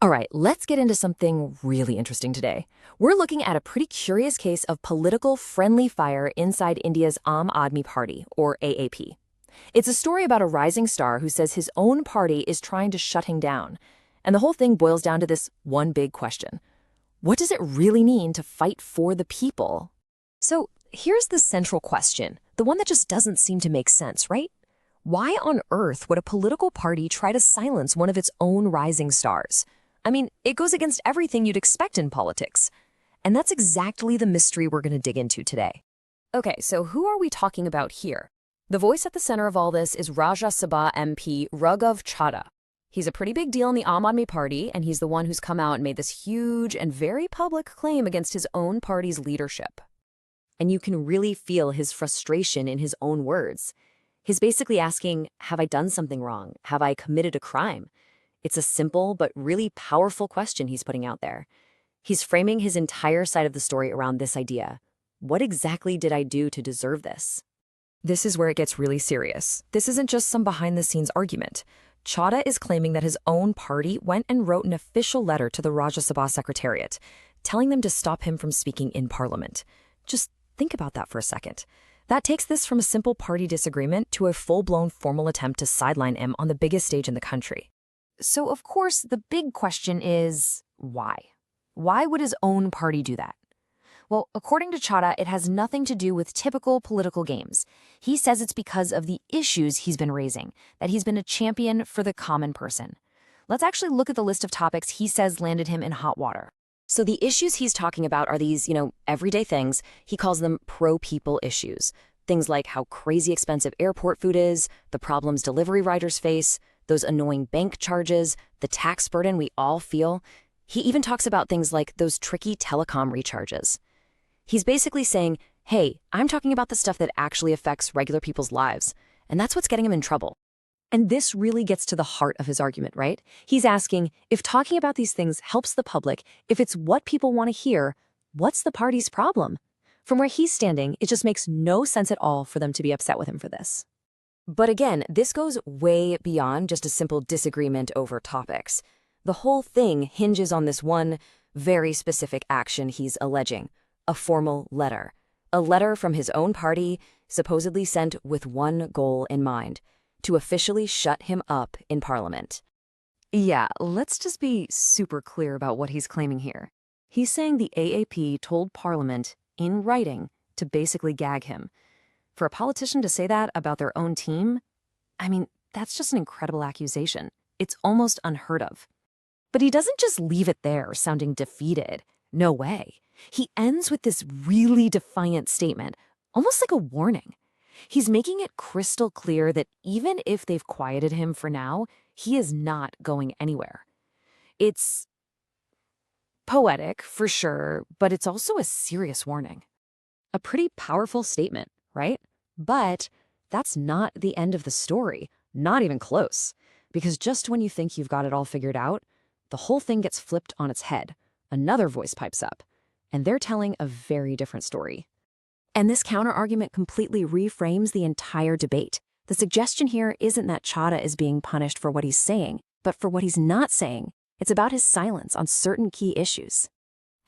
All right, let's get into something really interesting today. We're looking at a pretty curious case of political friendly fire inside India's Aam Aadmi Party, or AAP. It's a story about a rising star who says his own party is trying to shut him down. And the whole thing boils down to this one big question. What does it really mean to fight for the people? So here's the central question, the one that just doesn't seem to make sense, right? Why on earth would a political party try to silence one of its own rising stars? I mean, it goes against everything you'd expect in politics. And that's exactly the mystery we're going to dig into today. Okay, so who are we talking about here? The voice at the center of all this is Rajya Sabha MP Raghav Chadha. He's a pretty big deal in the Aam Aadmi Party, and he's the one who's come out and made this huge and very public claim against his own party's leadership. And you can really feel his frustration in his own words. He's basically asking, have I done something wrong? Have I committed a crime? It's a simple but really powerful question he's putting out there. He's framing his entire side of the story around this idea. What exactly did I do to deserve this? This is where it gets really serious. This isn't just some behind-the-scenes argument. Chadha is claiming that his own party went and wrote an official letter to the Rajya Sabha Secretariat, telling them to stop him from speaking in Parliament. Just think about that for a second. That takes this from a simple party disagreement to a full-blown formal attempt to sideline him on the biggest stage in the country. So, of course, the big question is, why? Why would his own party do that? Well, according to Chadha, it has nothing to do with typical political games. He says it's because of the issues he's been raising, that he's been a champion for the common person. Let's actually look at the list of topics he says landed him in hot water. So the issues he's talking about are these, everyday things. He calls them pro-people issues. Things like how crazy expensive airport food is, the problems delivery riders face, those annoying bank charges, the tax burden we all feel. He even talks about things like those tricky telecom recharges. He's basically saying, hey, I'm talking about the stuff that actually affects regular people's lives, and that's what's getting him in trouble. And this really gets to the heart of his argument, right? He's asking, if talking about these things helps the public, if it's what people want to hear, what's the party's problem? From where he's standing, it just makes no sense at all for them to be upset with him for this. But again, this goes way beyond just a simple disagreement over topics. The whole thing hinges on this one very specific action he's alleging, a formal letter. A letter from his own party, supposedly sent with one goal in mind, to officially shut him up in Parliament. Yeah, let's just be super clear about what he's claiming here. He's saying the AAP told Parliament, in writing, to basically gag him. For a politician to say that about their own team, that's just an incredible accusation. It's almost unheard of. But he doesn't just leave it there, sounding defeated. No way. He ends with this really defiant statement, almost like a warning. He's making it crystal clear that even if they've quieted him for now, he is not going anywhere. It's poetic, for sure, but it's also a serious warning. A pretty powerful statement, right? But that's not the end of the story, not even close. Because just when you think you've got it all figured out, the whole thing gets flipped on its head. Another voice pipes up, and they're telling a very different story. And this counter-argument completely reframes the entire debate. The suggestion here isn't that Chadha is being punished for what he's saying, but for what he's not saying. It's about his silence on certain key issues.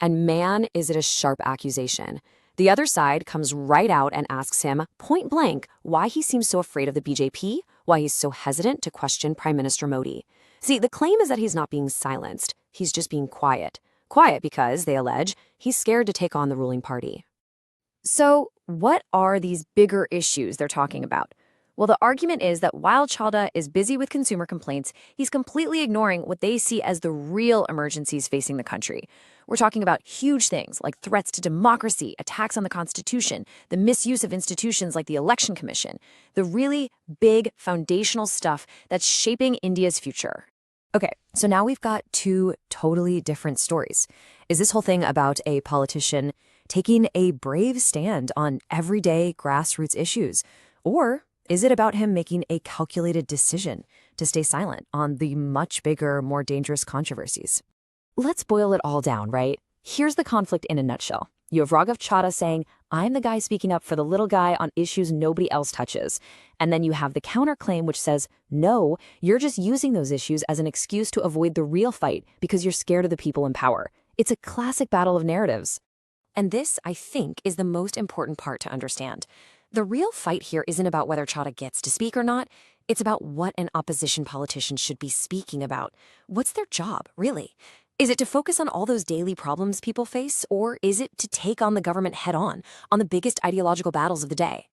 And man, is it a sharp accusation. The other side comes right out and asks him, point blank, why he seems so afraid of the BJP, why he's so hesitant to question Prime Minister Modi. See, the claim is that he's not being silenced. He's just being quiet. Quiet because, they allege, he's scared to take on the ruling party. So, what are these bigger issues they're talking about? Well, the argument is that while Chadha is busy with consumer complaints, he's completely ignoring what they see as the real emergencies facing the country. We're talking about huge things like threats to democracy, attacks on the Constitution, the misuse of institutions like the Election Commission, the really big foundational stuff that's shaping India's future. Okay, so now we've got two totally different stories. Is this whole thing about a politician taking a brave stand on everyday grassroots issues? Or is it about him making a calculated decision to stay silent on the much bigger, more dangerous controversies? Let's boil it all down, right? Here's the conflict in a nutshell. You have Raghav Chadha saying, I'm the guy speaking up for the little guy on issues nobody else touches. And then you have the counterclaim which says, no, you're just using those issues as an excuse to avoid the real fight because you're scared of the people in power. It's a classic battle of narratives. And this, I think, is the most important part to understand. The real fight here isn't about whether Chadha gets to speak or not. It's about what an opposition politician should be speaking about. What's their job, really? Is it to focus on all those daily problems people face, or is it to take on the government head-on the biggest ideological battles of the day?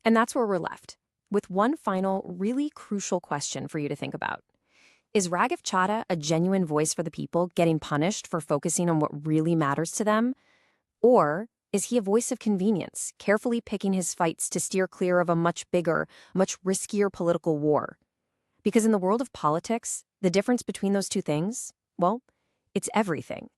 And that's where we're left, with one final, really crucial question for you to think about. Is Raghav Chadha a genuine voice for the people getting punished for focusing on what really matters to them? Or is he a voice of convenience, carefully picking his fights to steer clear of a much bigger, much riskier political war? Because in the world of politics, the difference between those two things, well, it's everything.